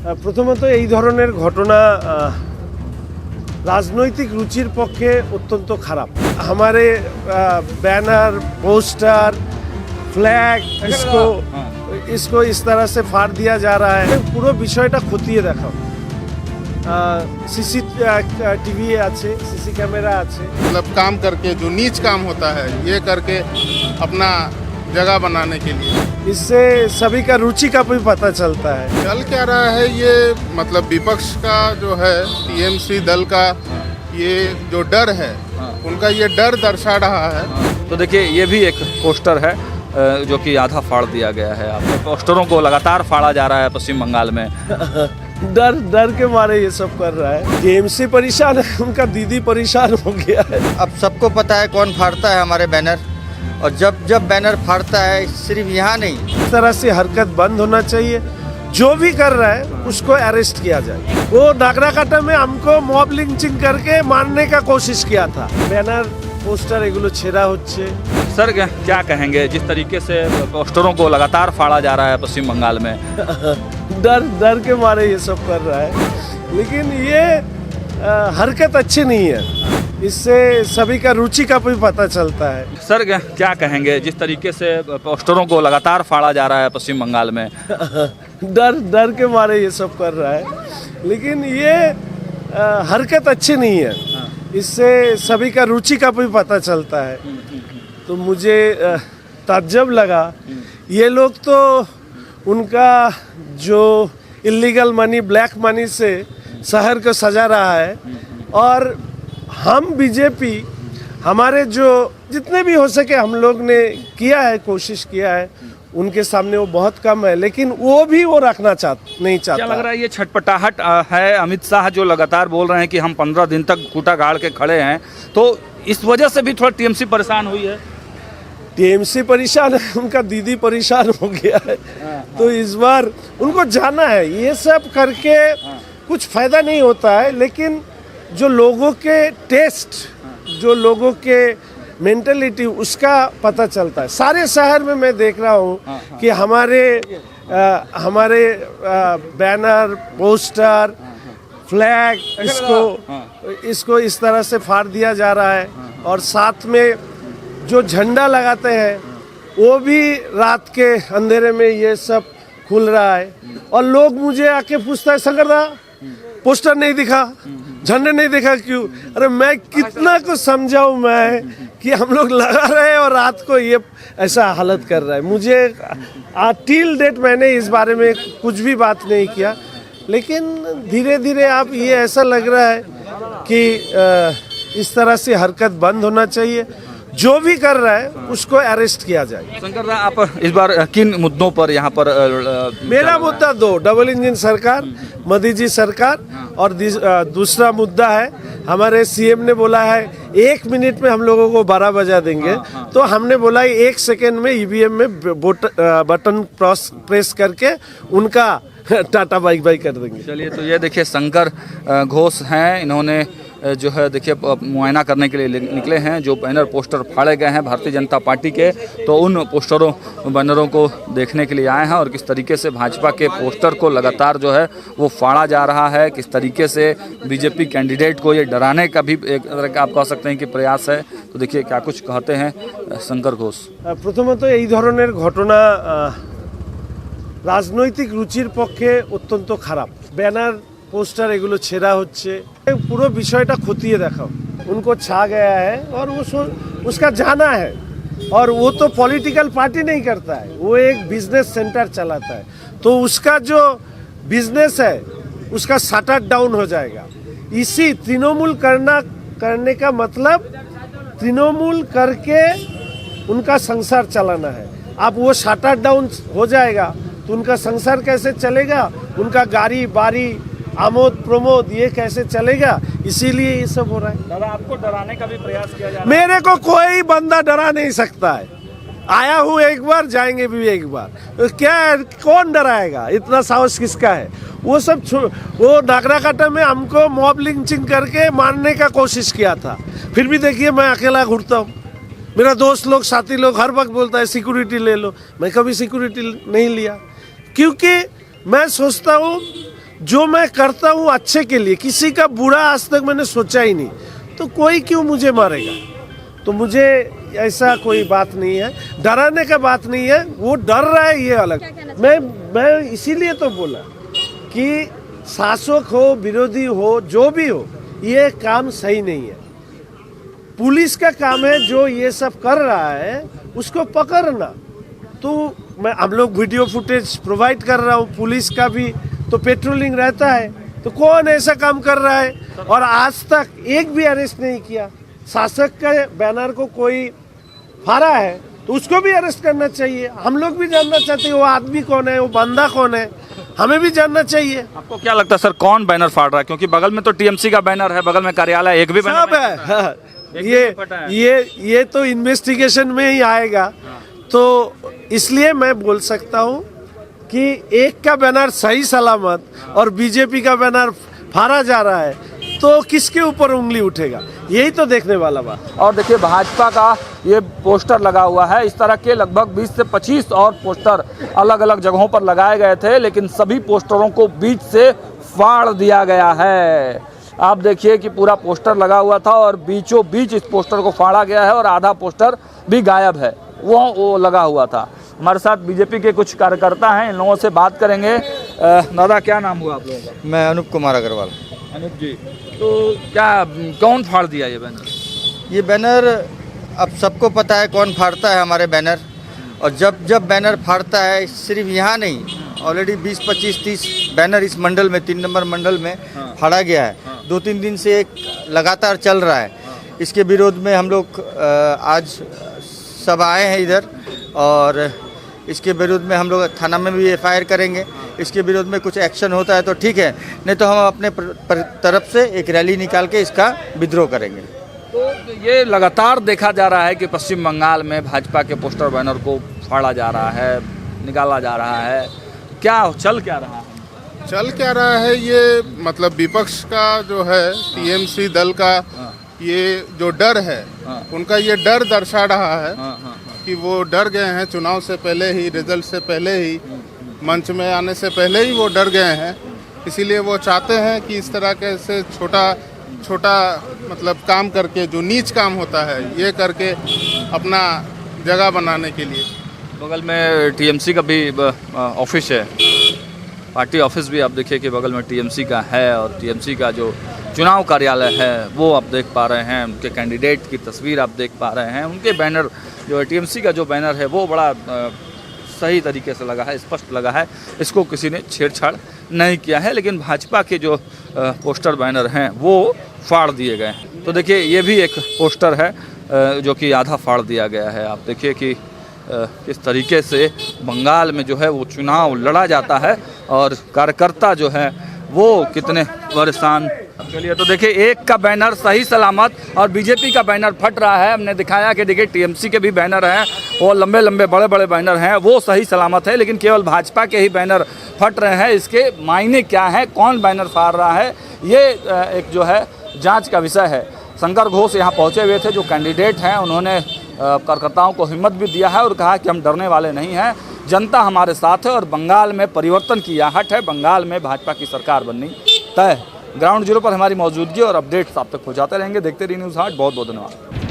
প্রথমত এই ধরনের ঘটনা রাজনৈতিক রুচির পক্ষে অত্যন্ত খারাপ। हमारे बैनर पोस्टर फ्लैग इसको इस तरह से फाड़ दिया जा रहा है। পুরো বিষয়টা খতিয়ে দেখাও। सीसी टीवी আছে, सीसी कैमरा আছে। मतलब काम करके जो नीच काम होता है ये करके अपना जगह बनाने के लिए, इससे सभी का रुचि का भी पता चलता है। चल क्या रहा है ये, मतलब विपक्ष का जो है टीएमसी दल का ये जो डर है उनका ये डर दर्शा रहा है। तो देखिए ये भी एक पोस्टर है जो कि आधा फाड़ दिया गया है। आपको पोस्टरों को लगातार फाड़ा जा रहा है पश्चिम बंगाल में। डर के मारे ये सब कर रहा है। टीएमसी परेशान है, उनका दीदी परेशान हो गया है। अब सबको पता है कौन फाड़ता है हमारे बैनर, और जब बैनर फाड़ता है सिर्फ यहाँ नहीं, इस तरह से हरकत बंद होना चाहिए। जो भी कर रहा है उसको अरेस्ट किया जाए। वो नागराकाटा में हमको मॉब लिंचिंग करके मारने का कोशिश किया था। बैनर पोस्टर एगुलो छेड़ा होच्छे। सर क्या कहेंगे, जिस तरीके से पोस्टरों को लगातार फाड़ा जा रहा है पश्चिम बंगाल में? डर के मारे ये सब कर रहा है, लेकिन ये हरकत अच्छी नहीं है। इससे सभी का रुचि का भी पता चलता है। सर क्या कहेंगे, जिस तरीके से पोस्टरों को लगातार फाड़ा जा रहा है पश्चिम बंगाल में? डर के मारे ये सब कर रहा है, लेकिन ये हरकत अच्छी नहीं है। इससे सभी का रुचि का भी पता चलता है। तो मुझे ताज्जुब लगा, ये लोग तो उनका जो इलीगल मनी, ब्लैक मनी से शहर को सजा रहा है, और हम बीजेपी हमारे जो जितने भी हो सके हम लोग ने किया है, कोशिश किया है। उनके सामने वो बहुत कम है, लेकिन वो भी वो रखना नहीं चाहता। क्या लग रहा है ये छटपटाहट है? अमित शाह जो लगातार बोल रहे हैं कि हम 15 दिन तक कूटा गाड़ के खड़े हैं, तो इस वजह से भी थोड़ा टीएमसी परेशान हुई है। टीएमसी परेशान है, उनका दीदी परेशान हो गया है। तो इस बार उनको जाना है। ये सब करके कुछ फायदा नहीं होता है, लेकिन जो लोगों के टेस्ट, जो लोगों के मेंटलिटी, उसका पता चलता है। सारे शहर में मैं देख रहा हूँ कि हमारे बैनर पोस्टर फ्लैग इसको इस तरह से फाड़ दिया जा रहा है, और साथ में जो झंडा लगाते हैं वो भी रात के अंधेरे में ये सब खुल रहा है। और लोग मुझे आके पूछता है, शंकरदा पोस्टर नहीं दिखा, झंडे नहीं दिखा, क्यों? अरे मैं कितना कुछ समझाऊं मैं कि हम लोग लगा रहे हैं और रात को ये ऐसा हालत कर रहा है। मुझे टिल डेट मैंने इस बारे में कुछ भी बात नहीं किया, लेकिन धीरे धीरे आप ये ऐसा लग रहा है कि इस तरह से हरकत बंद होना चाहिए। जो भी कर रहा है उसको अरेस्ट किया जाए। शंकर दा, आप इस बार किन मुद्दों पर यहाँ पर मेरा मुद्दा दो, डबल इंजन सरकार, मोदी जी सरकार, और दूसरा मुद्दा है हमारे सीएम ने बोला है 1 मिनट में हम लोगों को 12 बजा देंगे। तो हमने बोला 1 सेकेंड में ईवीएम में बटन प्रेस करके उनका टाटा बाई बाई कर देंगे। चलिए, तो ये देखिए शंकर घोष हैं, इन्होंने जो है देखिए मुआयना करने के लिए निकले हैं। जो बैनर पोस्टर फाड़े गए हैं भारतीय जनता पार्टी के, तो उन पोस्टरों बैनरों को देखने के लिए आए हैं, और किस तरीके से भाजपा के पोस्टर को लगातार जो है वो फाड़ा जा रहा है, किस तरीके से बीजेपी कैंडिडेट को ये डराने का भी एक तरह का आप कह सकते हैं कि प्रयास है। तो देखिए क्या कुछ कहते हैं शंकर घोष। প্রথমত এই ধরনের ঘটনা রাজনৈতিক রুচির পক্ষে অত্যন্ত খারাপ। ব্যানার पोस्टर एगुलो छेड़ा होच्छे, पूरा विषयटा खतिए देखाओ। उनको छा गया है और उसका जाना है, और वो तो पॉलिटिकल पार्टी नहीं करता है, वो एक बिजनेस सेंटर चलाता है। तो उसका जो बिजनेस है उसका शटर डाउन हो जाएगा। इसी तृणमूल करने का मतलब तृणमूल करके उनका संसार चलाना है। अब वो शटर डाउन हो जाएगा तो उनका संसार कैसे चलेगा, उनका गाड़ी बाड़ी आमोद प्रमोद ये कैसे चलेगा? इसीलिए ये सब हो रहा है। दादा, आपको डराने का भी प्रयास किया जा रहा है? मेरे को कोई बंदा डरा नहीं सकता है। आया हूँ एक बार, जाएंगे भी एक बार। तो क्या कौन डराएगा? इतना साहस किसका है? वो सब वो नागराकाटा में हमको मॉब लिंचिंग करके मारने का कोशिश किया था। फिर भी देखिए मैं अकेला घूरता हूँ। मेरा दोस्त लोग, साथी लोग हर वक्त बोलता है सिक्योरिटी ले लो। मैं कभी सिक्योरिटी नहीं लिया, क्योंकि मैं सोचता हूँ जो मैं करता हूँ अच्छे के लिए, किसी का बुरा आज तक मैंने सोचा ही नहीं, तो कोई क्यों मुझे मारेगा। तो मुझे ऐसा कोई बात नहीं है, डराने का बात नहीं है, वो डर रहा है ये अलग। मैं इसीलिए तो बोला कि शासक हो विरोधी हो जो भी हो, ये काम सही नहीं है। पुलिस का काम है जो ये सब कर रहा है उसको पकड़ना। तो हम लोग वीडियो फुटेज प्रोवाइड कर रहा हूँ, पुलिस का भी तो पेट्रोलिंग रहता है, तो कौन ऐसा काम कर रहा है और आज तक एक भी अरेस्ट नहीं किया। शासक का बैनर को कोई फाड़ा है तो उसको भी अरेस्ट करना चाहिए। हम लोग भी जानना चाहते हैं वो आदमी कौन है, वो बंदा कौन है, हमें भी जानना चाहिए। आपको क्या लगता है सर, कौन बैनर फाड़ रहा है? क्योंकि बगल में तो टीएमसी का बैनर है, बगल में कार्यालय, एक भी बैनर सब है। हाँ, ये तो इन्वेस्टिगेशन में ही आएगा। तो इसलिए मैं बोल सकता हूँ कि एक का बैनर सही सलामत और बीजेपी का बैनर फाड़ा जा रहा है, तो किसके ऊपर उंगली उठेगा, यही तो देखने वाला बात। और देखिए भाजपा का ये पोस्टर लगा हुआ है, इस तरह के लगभग 20 से 25 और पोस्टर अलग अलग जगहों पर लगाए गए थे, लेकिन सभी पोस्टरों को बीच से फाड़ दिया गया है। आप देखिए कि पूरा पोस्टर लगा हुआ था और बीचों बीच इस पोस्टर को फाड़ा गया है और आधा पोस्टर भी गायब है, वो लगा हुआ था। हमारे साथ बीजेपी के कुछ कार्यकर्ता हैं, इन लोगों से बात करेंगे। दादा क्या नाम हुआ आप लोगों का? मैं अनूप कुमार अग्रवाल। अनूप जी, तो क्या कौन फाड़ दिया ये बैनर? ये बैनर अब सबको पता है कौन फाड़ता है हमारे बैनर, और जब जब बैनर फाड़ता है, सिर्फ यहाँ नहीं, ऑलरेडी 20, 25, 30 बैनर इस मंडल में 3 नंबर मंडल में फाड़ा गया है। 2-3 दिन से एक लगातार चल रहा है। इसके विरोध में हम लोग आज सब आए हैं इधर, और इसके विरोध में हम लोग थाना में भी FIR करेंगे। इसके विरोध में कुछ एक्शन होता है तो ठीक है, नहीं तो हम अपने तरफ से एक रैली निकाल के इसका विद्रोह करेंगे। तो ये लगातार देखा जा रहा है कि पश्चिम बंगाल में भाजपा के पोस्टर बैनर को फाड़ा जा रहा है, निकाला जा रहा है। क्या चल क्या रहा है? चल क्या रहा है, ये मतलब विपक्ष का जो है TMC दल का ये जो डर है, उनका ये डर दर्शा रहा है कि वो डर गए हैं चुनाव से पहले ही, रिजल्ट से पहले ही, मंच में आने से पहले ही वो डर गए हैं। इसीलिए वो चाहते हैं कि इस तरह के से छोटा मतलब काम करके, जो नीच काम होता है, ये करके अपना जगह बनाने के लिए। बगल में टीएमसी का भी ऑफिस है, पार्टी ऑफिस भी आप देखिए कि बगल में टीएमसी का है, और टीएमसी का जो चुनाव कार्यालय है वो आप देख पा रहे हैं। उनके कैंडिडेट की तस्वीर आप देख पा रहे हैं। उनके बैनर जो टीएमसी का जो बैनर है वो बड़ा सही तरीके से लगा है, स्पष्ट लगा है, इसको किसी ने छेड़छाड़ नहीं किया है। लेकिन भाजपा के जो पोस्टर बैनर हैं वो फाड़ दिए गए हैं। तो देखिए ये भी एक पोस्टर है जो कि आधा फाड़ दिया गया है। आप देखिए कि किस तरीके से बंगाल में जो है वो चुनाव लड़ा जाता है और कार्यकर्ता जो है वो कितने परेशान। चलिए तो देखिए एक का बैनर सही सलामत और बीजेपी का बैनर फट रहा है। हमने दिखाया कि देखिए टीएमसी के भी बैनर हैं, वो लंबे लंबे बड़े बड़े बैनर हैं, वो सही सलामत है, लेकिन केवल भाजपा के ही बैनर फट रहे हैं। इसके मायने क्या हैं, कौन बैनर फाड़ रहा है, ये एक जो है जांच का विषय है। शंकर घोष यहाँ पहुँचे हुए थे, जो कैंडिडेट हैं, उन्होंने कार्यकर्ताओं को हिम्मत भी दिया है और कहा कि हम डरने वाले नहीं हैं, जनता हमारे साथ है और बंगाल में परिवर्तन की आहट है, बंगाल में भाजपा की सरकार बननी तय। ग्राउंड जीरो पर हमारी मौजूदगी और अपडेट्स आप तक पहुँचाते रहेंगे। देखते रहिए न्यूज़ हाट। बहुत बहुत धन्यवाद।